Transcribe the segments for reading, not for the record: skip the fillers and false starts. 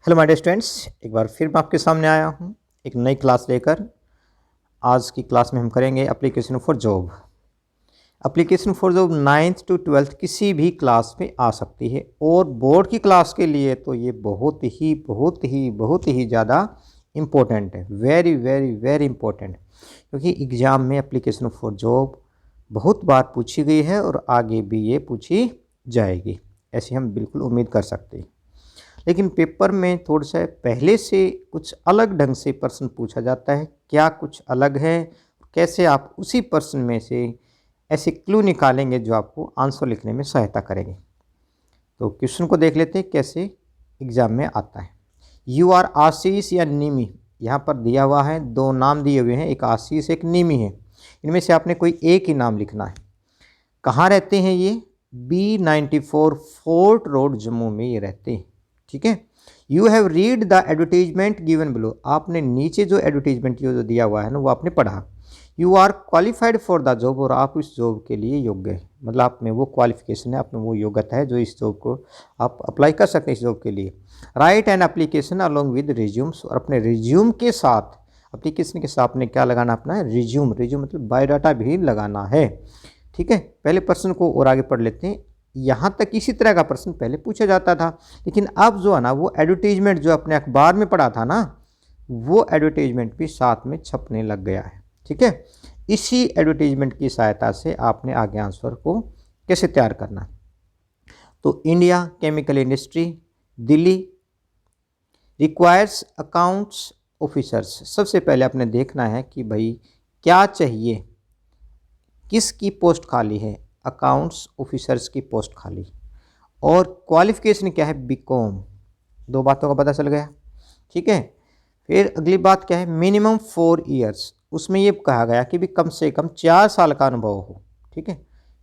Hello my dear students, एक बार फिर मैं आपके सामने आया हूँ एक नई क्लास लेकर। आज की क्लास में हम करेंगे application for job. Application for job 9th to 12th किसी भी क्लास में आ सकती है और बोर्ड की क्लास के लिए तो ये बहुत ही ज़्यादा इम्पोर्टेंट है। वेरी वेरी वेरी इम्पोर्टेंट, क्योंकि एग्ज़ाम में एप्लीकेशन फॉर जॉब बहुत बार पूछी गई है और आगे भी ये पूछी जाएगी, ऐसी हम बिल्कुल उम्मीद कर सकते हैं। लेकिन पेपर में थोड़ा सा पहले से कुछ अलग ढंग से प्रश्न पूछा जाता है। क्या कुछ अलग है, कैसे आप उसी प्रश्न में से ऐसे क्लू निकालेंगे जो आपको आंसर लिखने में सहायता करेंगे। तो क्वेश्चन को देख लेते हैं कैसे एग्जाम में आता है। यू आर आशीष या निमी, यहाँ पर दिया हुआ है, दो नाम दिए हुए हैं, एक आशीष एक निमी है। इनमें से आपने कोई एक ही नाम लिखना है। कहाँ रहते हैं ये? B94 फोर्ट रोड जम्मू में ये रहते हैं। ठीक है। You have read the advertisement given below, आपने नीचे जो एडवर्टीजमेंट जो दिया हुआ है ना वो आपने पढ़ा। You are qualified for the job, और आप इस जॉब के लिए योग्य है, मतलब आप में वो क्वालिफिकेशन है, आप में वो योग्यता है जो इस जॉब को आप अप्लाई कर सकते हैं इस जॉब के लिए। Right an application along with resumes, और अपने रिज्यूम के साथ, एप्लीकेशन के साथ आपने क्या लगाना अपना रिज्यूम, रिज्यूम मतलब बायोडाटा भी लगाना है। ठीक है। पहले प्रश्न को और आगे पढ़ लेते हैं। यहाँ तक इसी तरह का प्रश्न पहले पूछा जाता था, लेकिन अब जो है ना वो एडवर्टीजमेंट जो अपने अखबार में पढ़ा था ना, वो एडवर्टीजमेंट भी साथ में छपने लग गया है। ठीक है। इसी एडवर्टीजमेंट की सहायता से आपने आगे आंसर को कैसे तैयार करना है। तो India chemical industry Delhi requires accounts officers, सबसे पहले आपने देखना है कि भाई क्या चाहिए, किसकी पोस्ट खाली है, अकाउंट्स ऑफिसर्स की पोस्ट खाली, और क्वालिफिकेशन क्या है, बीकॉम। दो बातों का पता चल गया। ठीक है। फिर अगली बात क्या है, मिनिमम 4 ईयर्स, उसमें ये कहा गया कि भी कम से कम 4 साल का अनुभव हो। ठीक है।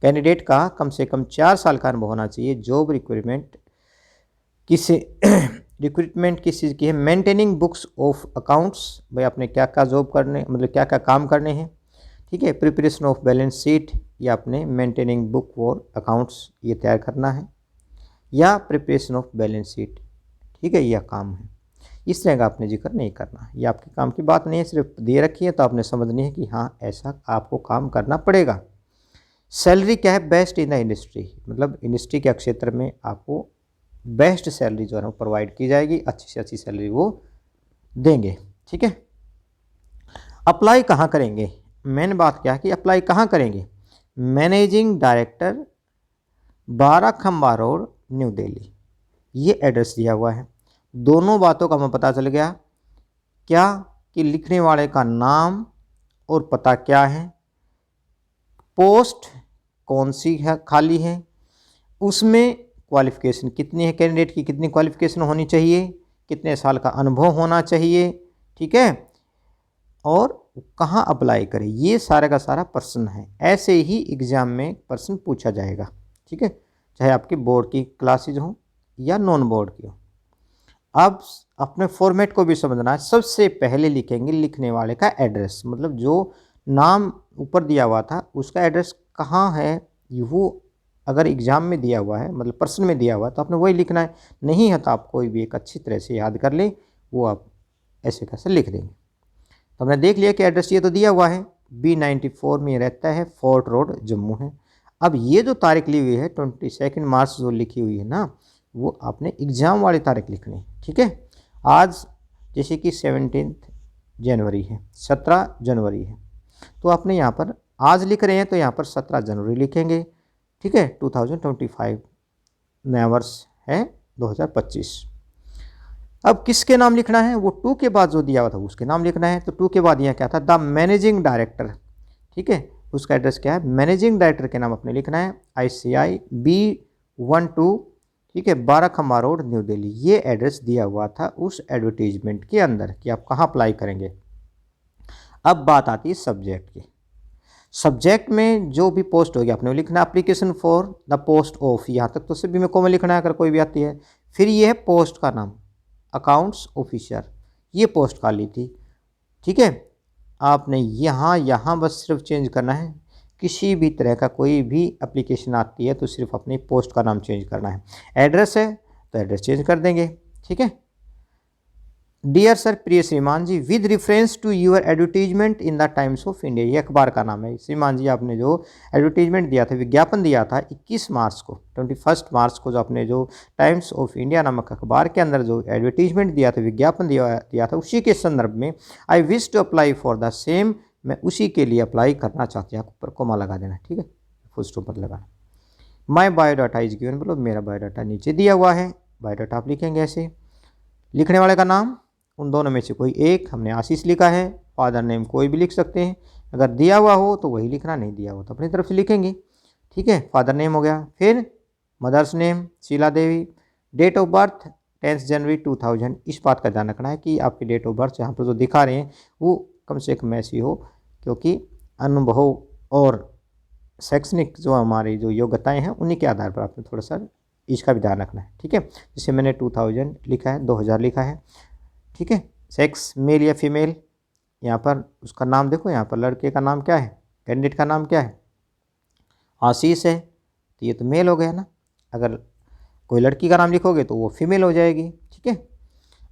कैंडिडेट का कम से कम 4 साल का अनुभव होना चाहिए। जॉब रिक्वायरमेंट किसे रिक्रूटमेंट किस चीज़ की है, मेंटेनिंग बुक्स ऑफ अकाउंट्स, भाई आपने क्या क्या जॉब करने, मतलब क्या क्या काम करने हैं। ठीक है। प्रिपरेशन ऑफ बैलेंस शीट, या आपने मेंटेनिंग बुक फॉर अकाउंट्स ये तैयार करना है, या प्रिपरेशन ऑफ बैलेंस शीट। ठीक है। यह काम है, इस तरह का आपने जिक्र नहीं करना। ये आपके काम की बात नहीं है, सिर्फ दे रखी है तो आपने समझनी है कि हाँ ऐसा आपको काम करना पड़ेगा। सैलरी क्या है, बेस्ट इन द इंडस्ट्री, मतलब इंडस्ट्री के क्षेत्र में आपको बेस्ट सैलरी जो है वो प्रोवाइड की जाएगी, अच्छी से अच्छी सैलरी वो देंगे। ठीक है। अप्लाई कहाँ करेंगे, मेन बात क्या है कि अप्लाई कहाँ करेंगे। मैनेजिंग डायरेक्टर 12 खंबा रोड न्यू दिल्ली, ये एड्रेस दिया हुआ है। दोनों बातों का हमें पता चल गया, क्या कि लिखने वाले का नाम और पता क्या है, पोस्ट कौन सी है खाली है, उसमें क्वालिफिकेशन कितनी है, कैंडिडेट की कितनी क्वालिफिकेशन होनी चाहिए, कितने साल का अनुभव होना चाहिए। ठीक है। और कहाँ अप्लाई करें, ये सारा का सारा प्रश्न है। ऐसे ही एग्ज़ाम में प्रश्न पूछा जाएगा। ठीक है। चाहे आपकी बोर्ड की क्लासेज हो या नॉन बोर्ड की हो। अब अपने फॉर्मेट को भी समझना है। सबसे पहले लिखेंगे लिखने वाले का एड्रेस, मतलब जो नाम ऊपर दिया हुआ था उसका एड्रेस कहाँ है, वो अगर एग्ज़ाम में दिया हुआ है, मतलब प्रश्न में दिया हुआ है, तो आपने वही लिखना है। नहीं है तो आप कोई भी एक अच्छी तरह से याद कर लें, वो आप ऐसे कैसे लिख देंगे। तो हमने देख लिया कि एड्रेस ये तो दिया हुआ है, B94 में रहता है, फोर्ट रोड जम्मू है। अब ये जो तारीख ली हुई है 22 मार्च जो लिखी हुई है ना, वो आपने एग्ज़ाम वाली तारीख लिखनी है। ठीक है। आज जैसे कि 17 जनवरी है, 17 जनवरी है, तो आपने यहाँ पर आज लिख रहे हैं तो यहाँ पर 17 जनवरी लिखेंगे। ठीक है। 2025 नया वर्ष है 2025। अब किसके नाम लिखना है, वो 2 के बाद जो दिया हुआ था उसके नाम लिखना है। तो 2 के बाद यहाँ क्या था, द मैनेजिंग डायरेक्टर। ठीक है। उसका एड्रेस क्या है, मैनेजिंग डायरेक्टर के नाम अपने लिखना है, ICI B12। ठीक है। 12 खम्बा रोड न्यू दिल्ली, ये एड्रेस दिया हुआ था उस एडवर्टीजमेंट के अंदर कि आप कहाँ अप्लाई करेंगे। अब बात आती है सब्जेक्ट की। सब्जेक्ट में जो भी पोस्ट होगी आपने वो लिखना, application for the post of, यहाँ तक तो सभी में कॉमन लिखना है अगर कोई भी आती है। फिर ये है पोस्ट का नाम, अकाउंट्स ऑफिसर, ये पोस्ट खाली थी। ठीक है। आपने यहाँ बस सिर्फ चेंज करना है। किसी भी तरह का कोई भी एप्लीकेशन आती है तो सिर्फ अपनी पोस्ट का नाम चेंज करना है। एड्रेस है तो एड्रेस चेंज कर देंगे। ठीक है। डियर सर, प्रिय श्रीमान जी, with reference to your advertisement in the Times of India, ये अखबार का नाम है। श्रीमान जी, आपने जो एडवर्टीजमेंट दिया था, विज्ञापन दिया था 21 मार्च को, 21 मार्च को, जो आपने जो टाइम्स ऑफ इंडिया नामक अखबार के अंदर जो एडवर्टीजमेंट दिया था, विज्ञापन दिया था, उसी के संदर्भ में I wish to apply for the same, मैं उसी के लिए अप्लाई करना चाहती हूँ। ऊपर कोमा लगा देना, ठीक है, फुल स्टॉप पर लगाना। माई बायोडाटा इज गिवन, मतलब मेरा बायोडाटा नीचे दिया हुआ है। बायोडाटा आप लिखेंगे ऐसे, लिखने वाले का नाम उन दोनों में से कोई एक, हमने आशीष लिखा है, फादर नेम कोई भी लिख सकते हैं, अगर दिया हुआ हो तो वही लिखना, नहीं दिया हो तो अपनी तरफ से लिखेंगे, ठीक है। फादर नेम हो गया, फिर mother's name Sheela Devi, date of birth 10 January 2000। इस बात का ध्यान रखना है कि आपकी डेट ऑफ बर्थ यहाँ पर जो दिखा रहे हैं वो कम से कम ऐसी हो, क्योंकि अनुभव और शैक्षणिक जो हमारी जो योग्यताएँ हैं उन्हीं के आधार पर आपने थोड़ा सा इसका भी ध्यान रखना है, ठीक है। जैसे मैंने 2000 लिखा है, 2000 लिखा है, ठीक है। सेक्स मेल या फीमेल, यहाँ पर उसका नाम देखो, यहाँ पर लड़के का नाम क्या है, कैंडिडेट का नाम क्या है, आशीष है, तो ये तो मेल हो गया ना। अगर कोई लड़की का नाम लिखोगे तो वो फीमेल हो जाएगी, ठीक है।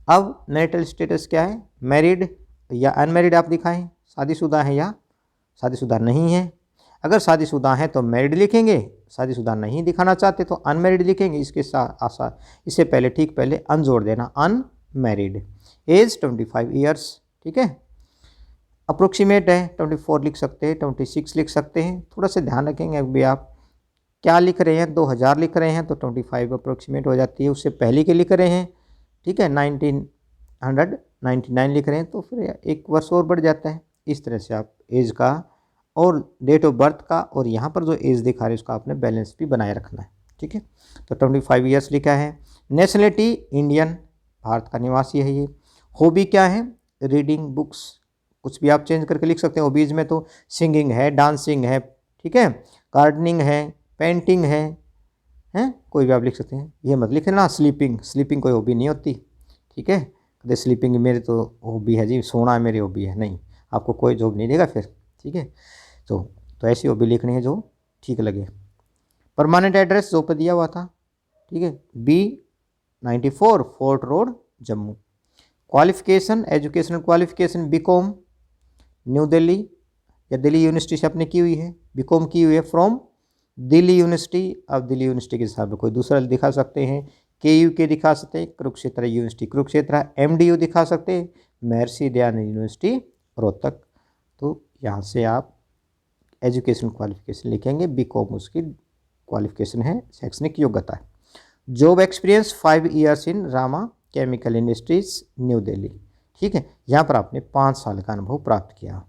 अब मैरिटल स्टेटस क्या है, मैरिड या अनमैरिड आप दिखाएं, शादीशुदा है या शादीशुदा नहीं है। अगर शादीशुदा है तो मैरिड लिखेंगे, शादीशुदा नहीं दिखाना चाहते तो अनमैरिड लिखेंगे। इसके साथ इससे पहले ठीक पहले अन जोड़ देना, अनमैरिड। एज 25 ईयर्स, ठीक है। अप्रोक्सीमेट है, 24 लिख सकते हैं, 26 लिख सकते हैं। थोड़ा सा ध्यान रखेंगे अभी आप क्या लिख रहे हैं, 2000 लिख रहे हैं तो 25 अप्रोक्सीमेट हो जाती है, उससे पहले के लिख रहे हैं, ठीक है, 1999 लिख रहे हैं तो फिर एक वर्ष और बढ़ जाता है। इस तरह से आप एज का और डेट ऑफ बर्थ का और यहाँ पर जो एज दिखा रहे हैं उसका आपने बैलेंस भी बनाए रखना है, ठीक है। तो 25 ईयर्स लिखा है। नेशनलिटी इंडियन, भारत का निवासी है ये। हॉबी क्या है, रीडिंग बुक्स, कुछ भी आप चेंज करके लिख सकते हैं। हॉबीज़ में तो सिंगिंग है, डांसिंग है, ठीक है, गार्डनिंग है, पेंटिंग है, कोई भी आप लिख सकते हैं। ये मत लिखना स्लीपिंग, स्लीपिंग कोई हॉबी नहीं होती, ठीक है। कहते स्लीपिंग मेरी तो हॉबी है जी, सोना मेरी हॉबी है, नहीं, आपको कोई जॉब नहीं देगा फिर, ठीक है। तो ऐसी हॉबी लिखनी है जो ठीक लगे। परमानेंट एड्रेस जो पर दिया हुआ था, ठीक है, B94 fort road Jammu. Qualification, educational qualification BCom New Delhi या दिल्ली यूनिवर्सिटी से आपने की हुई है, बीकॉम की हुई है फ्रॉम दिल्ली यूनिवर्सिटी। अब दिल्ली यूनिवर्सिटी के हिसाब से कोई दूसरा दिखा सकते हैं, KUK दिखा सकते हैं, कुरुक्षेत्र यूनिवर्सिटी कुरुक्षेत्र, MDU दिखा सकते हैं, महर्षि दयानंद यूनिवर्सिटी रोहतक। तो यहाँ से आप एजुकेशन क्वालिफिकेशन लिखेंगे, बीकॉम उसकी क्वालिफिकेशन है, शैक्षणिक योग्यता है। Job experience 5 years in Rama chemical industries new Delhi, ठीक है। यहाँ पर आपने 5 साल का अनुभव प्राप्त किया।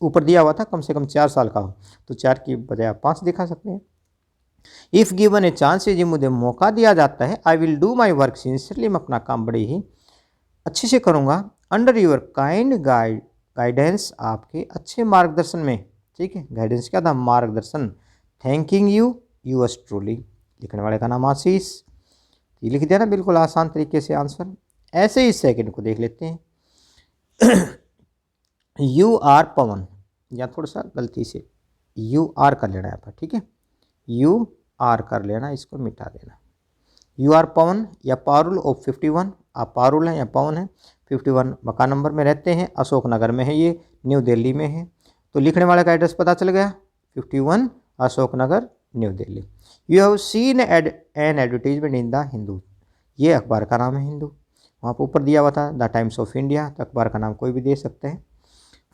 ऊपर दिया हुआ था कम से कम 4 साल का हो, तो 4 की बजाय आप 5 दिखा सकते हैं। इफ़ गिवन ए चांस, यदि मुझे मौका दिया जाता है, I will do my work sincerely, मैं अपना काम बड़े ही अच्छे से करूँगा, अंडर योर काइंड गाइडेंस, आपके अच्छे मार्गदर्शन में, ठीक है। गाइडेंस क्या था, मार्गदर्शन। थैंकिंग यू, यूअर्स ट्रूली, लिखने वाले का नाम आशीष। ये लिख दिया ना बिल्कुल आसान तरीके से आंसर। ऐसे ही सेकंड को देख लेते हैं। यू आर पवन, या थोड़ा सा गलती से यू आर कर लेना यहाँ पर, ठीक है, यू आर कर लेना, इसको मिटा देना। यू आर पवन या पारुल ऑफ 51, आप पारुल हैं या पवन हैं, 51 मकान नंबर में रहते हैं, अशोक नगर में है, ये न्यू दिल्ली में है। तो लिखने वाले का एड्रेस पता चल गया, 51 Ashok Nagar new Delhi. You have seen an advertisement in the Hindu, ये अखबार का नाम है हिंदू, वहाँ पर ऊपर दिया हुआ था द टाइम्स ऑफ इंडिया, तो अखबार का नाम कोई भी दे सकते हैं।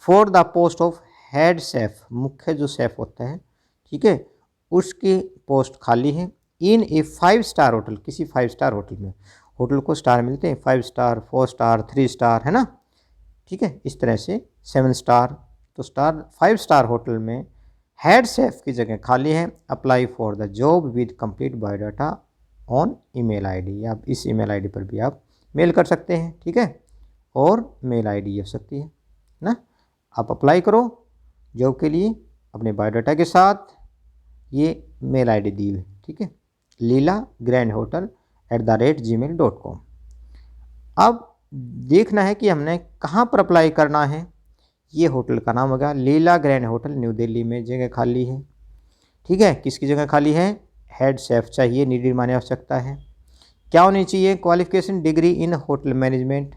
For the post of head chef, मुख्य जो शेफ होता है, ठीक है, उसकी पोस्ट खाली है। इन ए 5 स्टार होटल, किसी 5 स्टार होटल में, होटल को स्टार मिलते हैं, 5 स्टार 4 स्टार 3 स्टार, है ना, ठीक है, इस तरह से 7 स्टार, तो 5 स्टार होटल में हेड शेफ की जगह खाली है। Apply for the job with complete biodata on email ID, आप इस ईमेल आईडी पर भी आप मेल कर सकते हैं, ठीक है, और मेल आईडी हो सकती है ना। आप अप्लाई करो जॉब के लिए अपने बायोडाटा के साथ, ये मेल आईडी दी हुई, ठीक है, leela-grand-hotel@gmail.com। अब देखना है कि हमने कहाँ पर अप्लाई करना है। ये होटल का नाम होगा लीला ग्रैंड होटल न्यू दिल्ली में, जगह खाली है, ठीक है। किसकी जगह खाली है, हेड शेफ चाहिए, नीडेड माने आवश्यकता है। क्या होनी चाहिए, qualification degree in hotel management,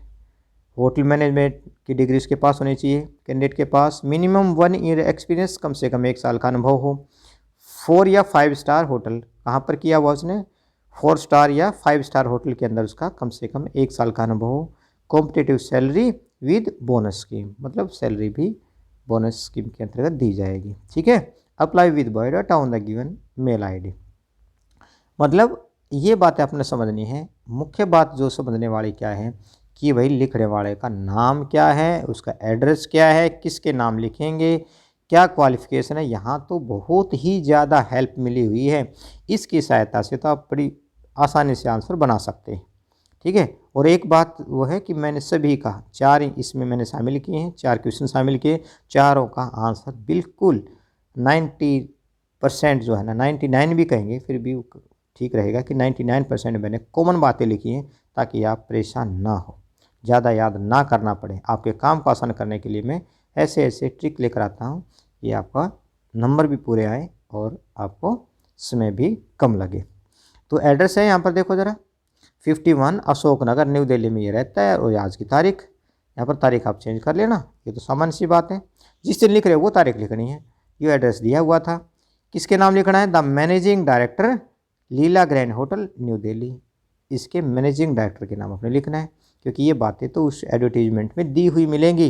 hotel management की डिग्री उसके पास होनी चाहिए कैंडिडेट के पास। मिनिमम 1 ईयर एक्सपीरियंस, कम से कम 1 साल का अनुभव हो। 4 या 5 स्टार होटल, कहाँ पर किया हुआ उसने, 4 स्टार या 5 स्टार होटल के अंदर उसका कम से कम 1 साल का अनुभव हो। Competitive salary with bonus scheme, मतलब सैलरी भी बोनस स्कीम के अंतर्गत दी जाएगी। ठीक है। Apply with biodata on the given mail ID. मतलब ये बातें आपने समझनी है। मुख्य बात जो समझने वाली क्या है कि भाई लिखने वाले का नाम क्या है, उसका एड्रेस क्या है, किसके नाम लिखेंगे, क्या क्वालिफिकेशन है। यहाँ तो बहुत ही ज़्यादा हेल्प मिली हुई है। इसकी सहायता से तो आप बड़ी आसानी से आंसर बना सकते हैं। ठीक है। और एक बात वो है कि मैंने सभी का 4 इसमें मैंने शामिल किए हैं, 4 क्वेश्चन शामिल किए, चारों का आंसर बिल्कुल 90% जो है ना, 99 भी कहेंगे फिर भी ठीक रहेगा कि 99% मैंने कॉमन बातें लिखी हैं, ताकि आप परेशान ना हो, ज़्यादा याद ना करना पड़े। आपके काम को आसान करने के लिए मैं ऐसे ऐसे ट्रिक लेकर आता हूँ कि आपका नंबर भी पूरे आए और आपको समय भी कम लगे। तो एड्रेस है यहाँ पर देखो ज़रा, 51 अशोक नगर न्यू दिल्ली में ये रहता है। और आज की तारीख, यहाँ पर तारीख आप चेंज कर लेना, ये तो सामान्य सी बात है। जिस दिन लिख रहे हो वो तारीख लिखनी है। ये एड्रेस दिया हुआ था। किसके नाम लिखना है, the managing director Leela grand hotel new Delhi. इसके मैनेजिंग डायरेक्टर के नाम आपने लिखना है, क्योंकि ये बातें तो उस एडवर्टीजमेंट में दी हुई मिलेंगी।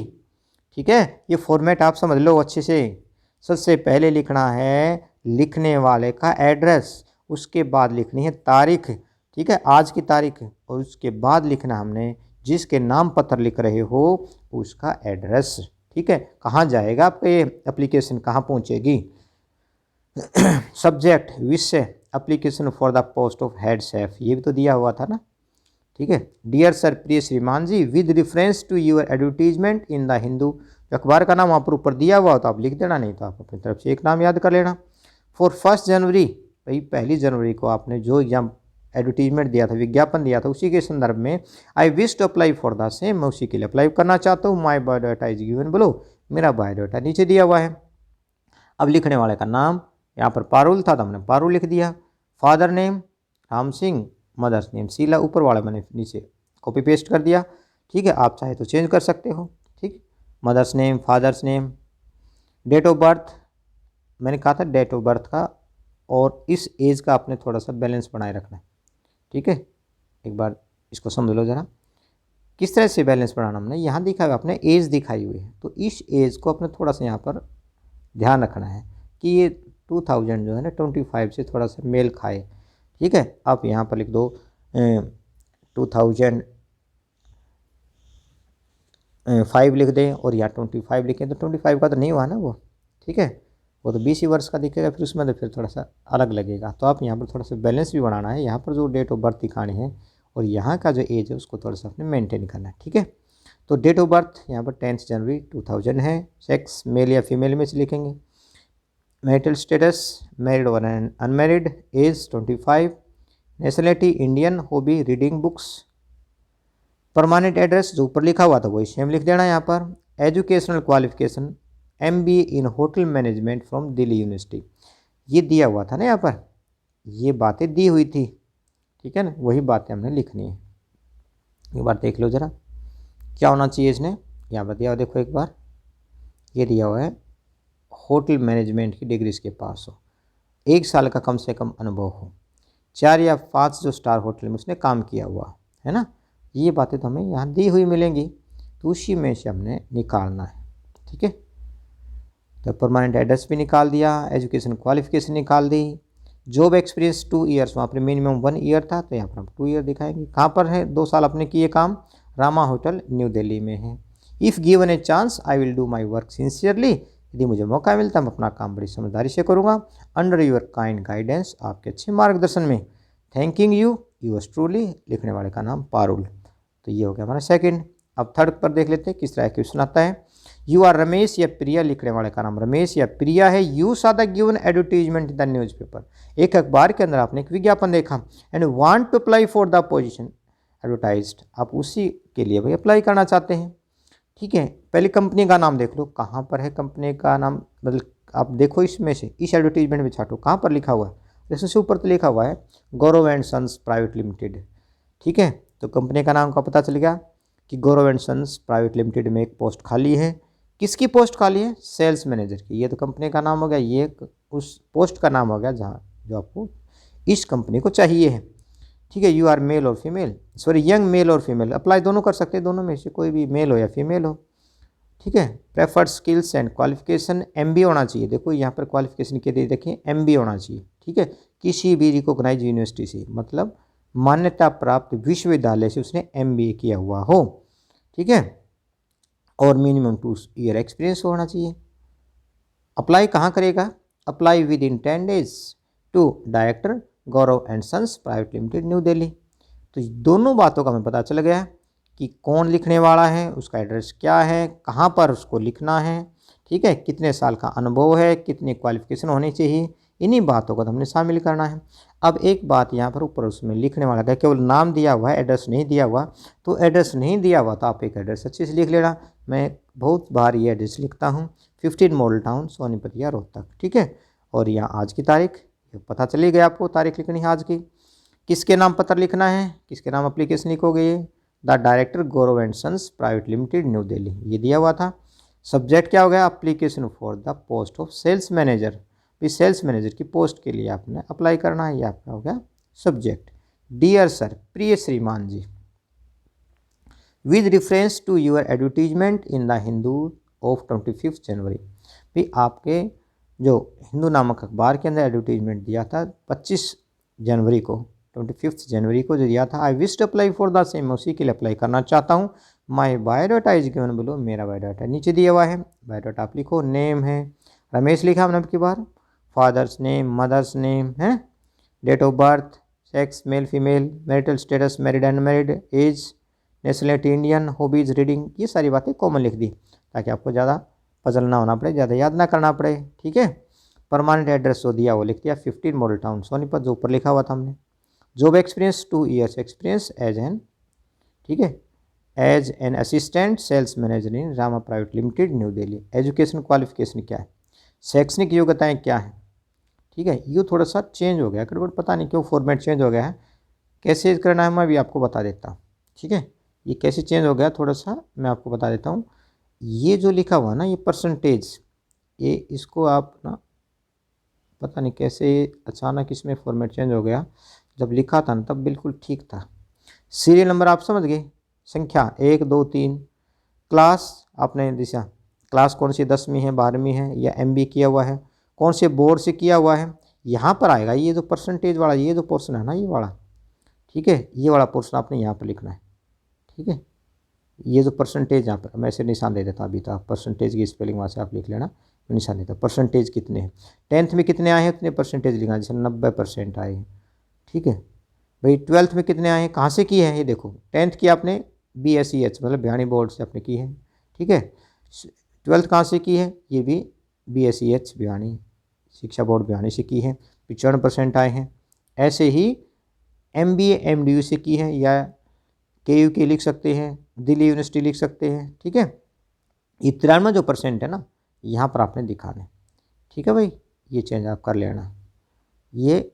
ठीक है। ये फॉर्मेट आप समझ लो अच्छे से। सबसे पहले लिखना है लिखने वाले का एड्रेस, उसके बाद लिखनी है तारीख। ठीक है, आज की तारीख, और उसके बाद लिखना हमने जिसके नाम पत्र लिख रहे हो उसका एड्रेस। ठीक है, कहाँ जाएगा आपका ये एप्लीकेशन, कहाँ पहुँचेगी। सब्जेक्ट विषय, application for the post of head chef, ये भी तो दिया हुआ था ना। ठीक है। डियर सर प्रिय श्रीमान जी, with reference to your advertisement in the Hindu, अखबार का नाम वहाँ पर ऊपर दिया हुआ हो तो आप लिख देना, नहीं तो आप अपनी तरफ से एक नाम याद कर लेना। फॉर 1 जनवरी, भाई 1 जनवरी को आपने जो एग्जाम एडवर्टीजमेंट दिया था, विज्ञापन दिया था, उसी के संदर्भ में I wish to apply for the same, मैं उसी के लिए अप्लाई करना चाहता हूँ। My biodata is given below, मेरा बायोडाटा नीचे दिया हुआ है। अब लिखने वाले का नाम, यहाँ पर पारुल था तो हमने पारुल लिख दिया। Father name Ram Singh, mother's name Sheela, ऊपर वाला मैंने नीचे कॉपी पेस्ट कर दिया। ठीक है, आप चाहे तो चेंज कर सकते हो। ठीक, mother's name, father's name, date of birth, मैंने कहा था डेट ऑफ बर्थ का और इस एज का आपने थोड़ा सा बैलेंस बनाए रखना है। ठीक है, एक बार इसको समझ लो ज़रा, किस तरह से बैलेंस बनाना। हमने यहाँ दिखा हुआ, आपने एज दिखाई हुई है, तो इस एज को अपने थोड़ा सा यहाँ पर ध्यान रखना है कि ये 2000 जो है ना 25 से थोड़ा सा मेल खाए। ठीक है, आप यहाँ पर लिख दो 2005 लिख दें और यहाँ 25 लिखें, तो 25 का तो नहीं हुआ ना वो। ठीक है, वो तो 20 ही वर्ष का दिखेगा, फिर उसमें तो फिर थोड़ा सा अलग लगेगा। तो आप यहाँ पर थोड़ा सा बैलेंस भी बनाना है, यहाँ पर जो डेट ऑफ बर्थ दिखानी है और यहाँ का जो एज है उसको थोड़ा सा अपने मेंटेन करना है। ठीक है, तो डेट ऑफ बर्थ यहाँ पर 10 जनवरी 2000 है। सेक्स मेल या फीमेल में से लिखेंगे। मैरिटल स्टेटस मैरिड और unmarried, age 25, nationality Indian, hobby reading books. Permanent address जो ऊपर लिखा हुआ था वही सेम लिख देना यहाँ पर। Educational qualification MBA in hotel management from Delhi university, ये दिया हुआ था ना यहाँ पर, ये बातें दी हुई थी। ठीक है ना, वही बातें हमने लिखनी है। एक बार देख लो ज़रा क्या होना चाहिए इसने, यहाँ पर दिया हुआ देखो एक बार, ये दिया हुआ है होटल मैनेजमेंट की डिग्री इसके पास हो, 1 साल का कम से कम अनुभव हो, 4 या 5 जो स्टार होटल में उसने काम किया हुआ है ना। ये बातें तो हमें यहाँ दी हुई मिलेंगी, तो उसी में से हमने निकालना है। ठीक है, तो परमानेंट एड्रेस भी निकाल दिया, एजुकेशन क्वालिफिकेशन निकाल दी, जॉब एक्सपीरियंस 2 ईयर्स, वहाँ पर मिनिमम 1 ईयर था तो यहाँ पर हम 2 ईयर दिखाएंगे। कहाँ पर है 2 साल अपने किए काम, रामा होटल न्यू दिल्ली में है। If given a chance I will do my work sincerely, यदि मुझे मौका मिलता मैं अपना काम बड़ी समझदारी से करूँगा। अंडर योर काइंड गाइडेंस, आपके अच्छे मार्गदर्शन में। थैंकिंग यू यूअर्स ट्रूली, लिखने वाले का नाम पारुल। तो ये हो गया हमारा सेकंड। अब थर्ड पर देख लेते हैं किस तरह क्वेश्चन आता है। यू आर रमेश या प्रिया, लिखने वाले का नाम रमेश या प्रिया है। You saw the given advertisement in the newspaper, एक अखबार के अंदर आपने एक विज्ञापन देखा, and want to apply for the position advertised, आप उसी के लिए भाई अप्लाई करना चाहते हैं। ठीक है, पहले कंपनी का नाम देख लो, कहाँ पर है कंपनी का नाम, मतलब आप देखो इसमें से, इस एडवर्टीजमेंट में छाटो कहाँ पर लिखा हुआ है। जैसे से ऊपर तो लिखा हुआ है गौरव एंड सन्स प्राइवेट लिमिटेड। ठीक है, तो कंपनी का नाम का पता चल गया। कि गौरव एंड सन्स प्राइवेट लिमिटेड में एक पोस्ट खाली है। किसकी पोस्ट खाली है? सेल्स मैनेजर की। ये तो कंपनी का नाम हो गया, ये उस पोस्ट का नाम हो गया जहाँ जो आपको इस कंपनी को चाहिए है। ठीक है, यू आर मेल और फीमेल, सॉरी यंग मेल और फीमेल, अप्लाई दोनों कर सकते हैं, दोनों में से कोई भी मेल हो या फीमेल हो। ठीक है, preferred skills and qualification MBA होना चाहिए। देखो यहाँ पर क्वालिफिकेशन के लिए देखें MBA होना चाहिए। ठीक है, किसी भी रिकॉग्नाइज यूनिवर्सिटी से, मतलब मान्यता प्राप्त विश्वविद्यालय से उसने MBA किया हुआ हो। ठीक है, और मिनिमम 2 ईयर एक्सपीरियंस होना चाहिए। अप्लाई कहाँ करेगा? Apply within 10 days to director Gaurav and sons private limited New Delhi. तो दोनों बातों का हमें पता चल गया कि कौन लिखने वाला है, उसका एड्रेस क्या है, कहाँ पर उसको लिखना है। ठीक है, कितने साल का अनुभव है, कितनी क्वालिफिकेशन होनी चाहिए, इन्हीं बातों को हमने शामिल करना है। अब एक बात यहाँ पर ऊपर उसमें लिखने वाला है, केवल नाम दिया हुआ है, एड्रेस नहीं दिया हुआ। तो एड्रेस नहीं दिया हुआ तो आप एक एड्रेस अच्छे से लिख लेना। मैं बहुत बार ये एड्रेस लिखता हूँ, 15 मॉडल टाउन सोनीपत या रोहतक। ठीक है, और यहाँ आज की तारीख पता चली गई आपको, तारीख लिखनी है आज की। किसके नाम पत्र लिखना है, किसके नाम एप्लीकेशन लिखोगे? The director Gaurav and sons private limited New Delhi, ये दिया हुआ था। सब्जेक्ट क्या हो गया? Application for the post of sales manager, भी सेल्स मैनेजर की पोस्ट के लिए आपने अप्लाई करना है, ये आपका हो गया सब्जेक्ट। डियर सर, प्रिय श्रीमान जी, with reference to your advertisement in the Hindu of 25 January, भी आपके जो हिंदू नामक अखबार के अंदर एडवर्टीजमेंट दिया था 25 जनवरी को, 25 जनवरी को जो दिया था, I wish to apply for the same, उसी के लिए अप्लाई करना चाहता हूँ। माई बायोडाटा इज गिवन, बोलो मेरा बायोडाटा नीचे दिया हुआ है। बायोडाटा आप लिखो, नेम है रमेश लिखा हमने आपकी बार, फादर्स नेम, मदर्स नेम है, date of birth, sex male female, marital status married unmarried, age, nationality Indian, hobbies reading, ये सारी बातें कॉमन लिख दी ताकि आपको ज़्यादा पजल ना होना पड़े, ज़्यादा याद ना करना पड़े। ठीक है, परमानेंट एड्रेस जो दिया वो लिख दिया, 15 मॉडल टाउन सोनीपत, जो ऊपर लिखा हुआ था हमने। Job experience 2 years experience as an, ठीक है, as an assistant sales manager in Rama private limited New Delhi. Education qualification क्या है, शैक्षणिक योग्यताएं क्या है। ठीक है, ये थोड़ा सा चेंज हो गया, गड़बड़ पता नहीं क्यों फॉर्मेट चेंज हो गया है, कैसे करना है मैं भी आपको बता देता हूँ। ठीक है, ये कैसे चेंज हो गया थोड़ा सा मैं आपको बता देता हूँ। ये जो लिखा हुआ ना, ये परसेंटेज, ये इसको आप ना पता नहीं कैसे अचानक इसमें फॉर्मेट चेंज हो गया, जब लिखा था ना तब बिल्कुल ठीक था। सीरियल नंबर आप समझ गए, संख्या 1 2 3, क्लास आपने दिशा, क्लास कौन सी 10वीं है 12वीं है या MBA किया हुआ है, कौन से बोर्ड से किया हुआ है, यहाँ पर आएगा ये जो परसेंटेज वाला ये जो पोर्शन है ना ये वाला। ठीक है, ये वाला पोर्शन आपने यहाँ पर लिखना है। ठीक है, ये जो परसेंटेज यहाँ पर मैं इसे निशान दे देता अभी, तो आप परसेंटेज की स्पेलिंग वहाँ से आप लिख लेना, मैं निशान देता। परसेंटेज कितने हैं, 10th में कितने आए हैं उतने परसेंटेज लिखना, जैसे 90% आए हैं। ठीक है भाई, 12th में कितने आए हैं, कहाँ से की है, ये देखो 10th की आपने BSEH मतलब भिवानी बोर्ड से आपने की है। ठीक है, 12th कहाँ से की है, ये भी BSEH भिवानी शिक्षा बोर्ड भिवानी से की है, 95% आए हैं। ऐसे ही MBA MDU से की है, या KUK लिख सकते हैं, दिल्ली यूनिवर्सिटी लिख सकते हैं। ठीक है, ये 93 जो % है ना यहाँ पर आपने दिखाना है। ठीक है भाई, ये चेंज आप कर लेना, ये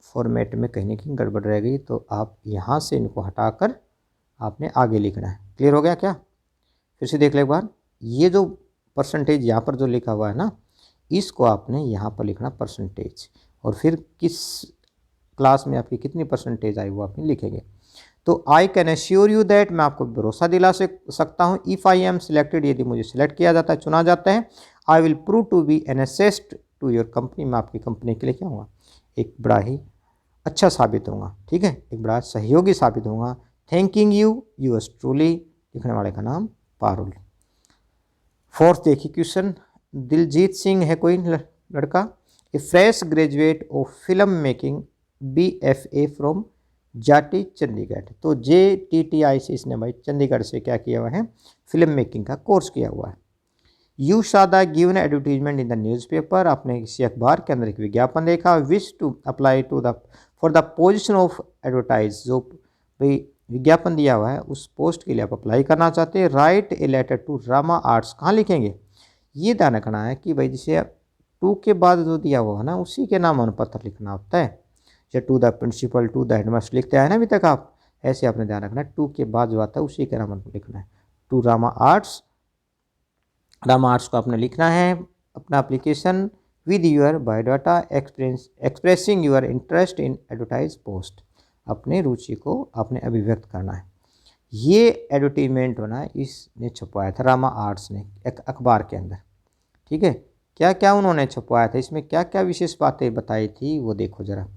फॉर्मेट में कहीं ना कहीं गड़बड़ रह गई तो आप यहाँ से इनको हटाकर आपने आगे लिखना है। क्लियर हो गया क्या? फिर से देख ले एक बार, ये जो परसेंटेज यहाँ पर जो लिखा हुआ है ना, इसको आपने यहाँ पर लिखना परसेंटेज, और फिर किस क्लास में आपकी कितनी % आई वो आपने लिखेंगे। तो I can assure you that, मैं आपको भरोसा दिला सकता हूँ, इफ़ आई एम सिलेक्टेड, यदि मुझे सिलेक्ट किया जाता है, चुना जाता है, I will prove to be an asset to your company, मैं आपकी कंपनी के लिए क्या होगा, एक बड़ा ही अच्छा साबित होगा। ठीक है, एक बड़ा सहयोगी साबित होगा। थैंकिंग यू, यूअर्स ट्रूली, लिखने वाले का नाम पारुल। 4th देखिए क्वेश्चन, दिलजीत सिंह है कोई लड़का, a fresh graduate of film making BFA from जाटी चंडीगढ़। तो JTTI से इसने भाई चंडीगढ़ से क्या किया हुआ है, फिल्म मेकिंग का कोर्स किया हुआ है। You saw the given advertisement in the newspaper, आपने किसी अखबार के अंदर एक विज्ञापन देखा। Wish to apply to the for the position of advertise, जो भाई विज्ञापन दिया हुआ है उस पोस्ट के लिए आप अप्लाई करना चाहते हैं। Write a letter to Rama arts, कहाँ लिखेंगे, ये ध्यान रखना है कि भाई जैसे 2 के बाद जो दिया हुआ है ना उसी के नाम अनुपत्र लिखना होता है। जैसे to the principal, to the headmaster लिखते हैं ना अभी तक आप, ऐसे आपने ध्यान रखना है, टू के बाद जो आता है उसी के नाम लिखना है। To Rama arts, Rama arts को आपने लिखना है अपना application with your biodata expressing your interest in advertise post, अपने रुचि को आपने अभिव्यक्त करना है। ये एडवर्टीजमेंट बना इसने छपवाया था रामा आर्ट्स ने एक अखबार के अंदर, ठीक है। क्या क्या उन्होंने छपवाया था, इसमें क्या क्या विशेष बातें बताई थी वो देखो ज़रा।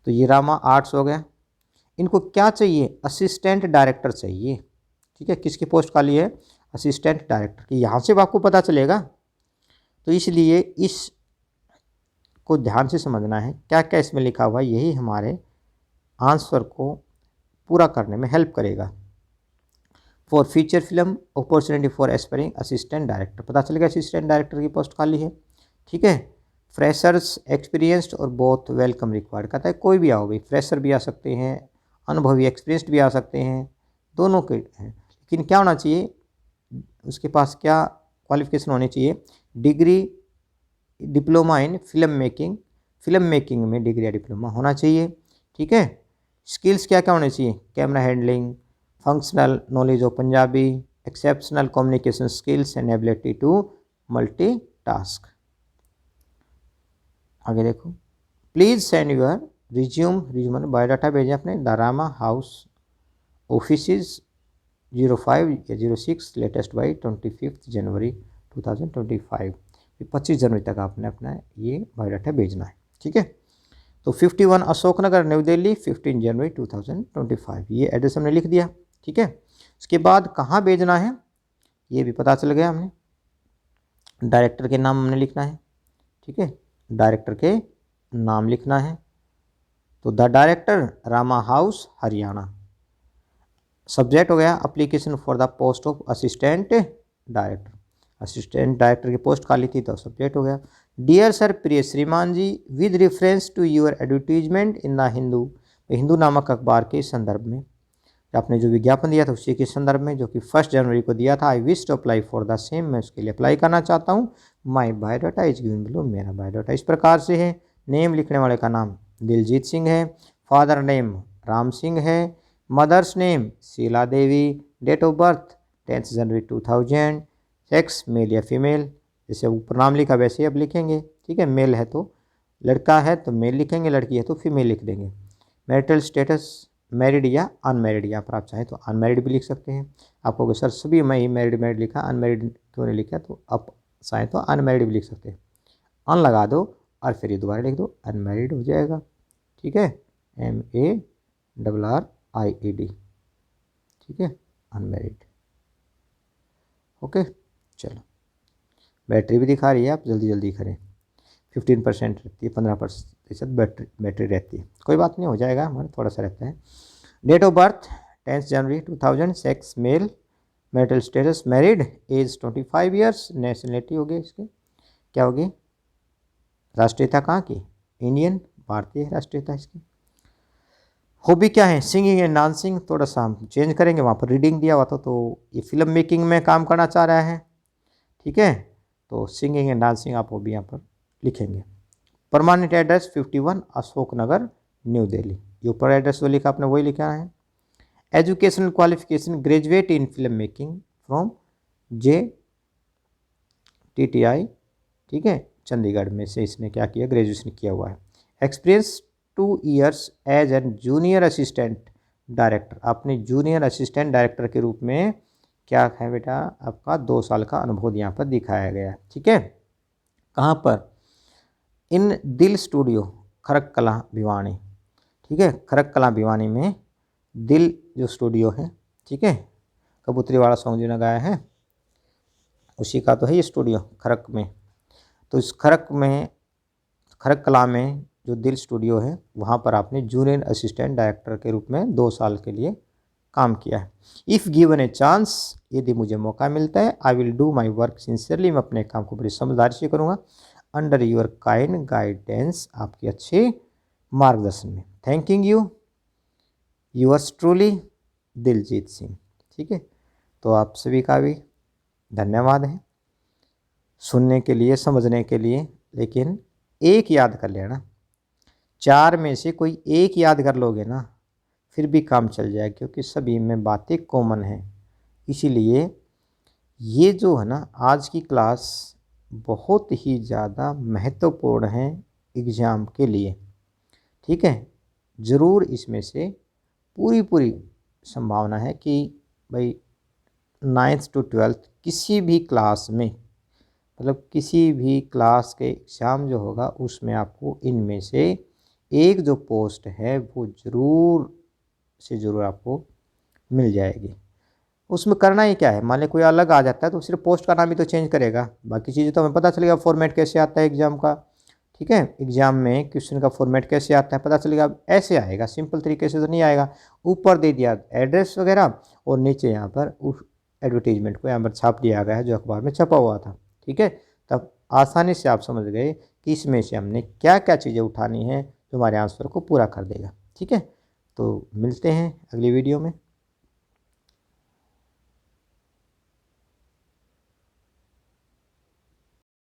तो ये रामा आर्ट्स हो गया। इनको क्या चाहिए, असिस्टेंट डायरेक्टर चाहिए, ठीक है। किसकी पोस्ट खाली है, असिस्टेंट डायरेक्टर की। यहाँ से आपको पता चलेगा, तो इसलिए इस को ध्यान से समझना है क्या क्या इसमें लिखा हुआ है, यही हमारे आंसर को पूरा करने में हेल्प करेगा। For feature film opportunity for aspiring assistant director, पता चलेगा असिस्टेंट डायरेक्टर की पोस्ट खाली है, ठीक है। फ्रेशर्स एक्सपीरियंस्ड और बोथ वेलकम रिक्वायर्ड, कहता है कोई भी आओ भाई, फ्रेशर भी आ सकते हैं, अनुभवी एक्सपीरियंस्ड भी आ सकते हैं, दोनों के हैं। लेकिन क्या होना चाहिए, उसके पास क्या क्वालिफिकेशन होनी चाहिए, degree diploma in film making में डिग्री या डिप्लोमा होना चाहिए, ठीक है। स्किल्स क्या क्या होने चाहिए, camera handling, functional knowledge of Punjabi, exceptional communication skills and ability to multitask. आगे देखो, please send your resume biodata भेजें अपने दारामा हाउस ऑफिस 05 या 06 लेटेस्ट बाई 25 जनवरी 2025, 25 जनवरी तक आपने अपना ये बायोडाटा भेजना है, ठीक है। तो 51 अशोक नगर न्यू दिल्ली 15 जनवरी 2025, ये एड्रेस हमने लिख दिया, ठीक है। उसके बाद कहाँ भेजना है ये भी पता चल गया हमने, डायरेक्टर के नाम हमने लिखना है, ठीक है, डायरेक्टर के नाम लिखना है। तो the director Rama house Haryana. Subject हो गया application for the post of assistant director, assistant director की पोस्ट खाली थी तो सब्जेक्ट हो गया। डियर सर प्रिय श्रीमान जी, with reference to your advertisement in the Hindu नामक अखबार के संदर्भ में, आपने जो विज्ञापन दिया था उसी के संदर्भ में, जो कि 1 जनवरी को दिया था, I wish to apply for the same, मैं उसके लिए अप्लाई करना चाहता हूँ। My biodata is given below, मेरा बायोडाटा इस प्रकार से है। नेम लिखने वाले का नाम दिलजीत सिंह है, फादर नेम राम सिंह है, mother's name Sheela Devi, date of birth 10 January 2000, sex male या फीमेल, जैसे ऊपर नाम लिखा वैसे ही अब लिखेंगे, ठीक है। मेल है तो लड़का है तो मेल लिखेंगे, लड़की है तो फीमेल लिख देंगे। मैरिटल स्टेटस मैरिड या अनमैरिड, यहाँ पर आप चाहें तो अनमैरिड भी लिख सकते हैं। आप कहोगे सर सभी मैं ही मैरिड लिखा, अनमैरिड क्यों नहीं लिखा, तो आप चाहें तो अनमैरिड भी लिख सकते हैं। अन लगा दो और फिर ये दोबारा लिख दो, अनमैरिड हो जाएगा, ठीक है, MARRIED, ठीक है, अनमैरिड। ओके, चलो बैटरी भी दिखा रही है, आप जल्दी जल्दी करें। 15% रहती है, 15% बैटरी रहती है, कोई बात नहीं, हो जाएगा, हमारा थोड़ा सा रहता है। Date of birth 10 January 2000, sex male, marital status married, age 25 years, nationality होगी इसकी क्या होगी, राष्ट्रीयता कहाँ की, इंडियन, भारतीय राष्ट्रीयता इसकी। हॉबी क्या है, सिंगिंग एंड डांसिंग, थोड़ा सा हम चेंज करेंगे, वहाँ पर रीडिंग दिया हुआ था तो ये फिल्म मेकिंग में काम करना चाह रहा है, ठीक है। तो सिंगिंग एंड डांसिंग आप हॉबी यहाँ पर लिखेंगे। Permanent address 51 Ashok Nagar new Delhi, ये ऊपर एड्रेस जो लिखा आपने वही लिखा है। Educational qualification graduate in film making from JTTI, ठीक है, चंडीगढ़ में से इसने क्या किया, ग्रेजुएशन किया हुआ है। Experience 2 years as an junior assistant director, आपने जूनियर असिस्टेंट डायरेक्टर के रूप में क्या है बेटा, आपका 2 साल का अनुभव यहाँ पर दिखाया गया है, ठीक है। कहाँ पर, इन दिल स्टूडियो खरक कला भिवानी, ठीक है, खरक कला भिवानी में दिल जो स्टूडियो है, ठीक है, कबूतरी वाला सॉन्ग जो गाया है उसी का तो है ये स्टूडियो खरक में। तो इस खरक कला में जो दिल स्टूडियो है वहाँ पर आपने जूनियर असिस्टेंट डायरेक्टर के रूप में 2 साल के लिए काम किया है। इफ़ गिवन ए चांस, यदि मुझे मौका मिलता है, I will do my work sincerely, मैं अपने काम को बड़ी समझदारी से करूँगा, अंडर योर काइंड गाइडेंस, आपके अच्छे मार्गदर्शन में। Thanking you, yours truly Diljit Singh, ठीक है। तो आप सभी का भी धन्यवाद है सुनने के लिए, समझने के लिए, लेकिन एक याद कर लेना, 4 में से कोई एक याद कर लोगे ना, फिर भी काम चल जाएगा, क्योंकि सभी में बातें कॉमन हैं। इसीलिए ये जो है ना आज की क्लास बहुत ही ज़्यादा महत्वपूर्ण है एग्ज़ाम के लिए। ठीक है, ज़रूर इसमें से पूरी पूरी संभावना है कि भाई 9th to 12th किसी भी क्लास में, मतलब किसी भी क्लास के एग्ज़ाम जो होगा उसमें आपको इनमें से एक जो पोस्ट है वो ज़रूर से ज़रूर आपको मिल जाएगी। उसमें करना ही क्या है, मान ली कोई अलग आ जाता है तो सिर्फ पोस्ट का नाम ही तो चेंज करेगा, बाकी चीज़ें तो हमें पता चलेगा फॉर्मेट कैसे आता है एग्ज़ाम का। ठीक है, एग्ज़ाम में क्वेश्चन का फॉर्मेट कैसे आता है पता चलेगा, ऐसे आएगा, सिंपल तरीके से तो नहीं आएगा। ऊपर दे दिया एड्रेस वगैरह और नीचे यहाँ पर उस एडवर्टीजमेंट को यहाँ पर छाप दिया गया है जो अखबार में छपा हुआ था। ठीक है, तब आसानी से आप समझ गए कि इसमें से हमने क्या क्या चीज़ें उठानी है जो हमारे आंसर को पूरा कर देगा। ठीक है, तो मिलते हैं अगली वीडियो में।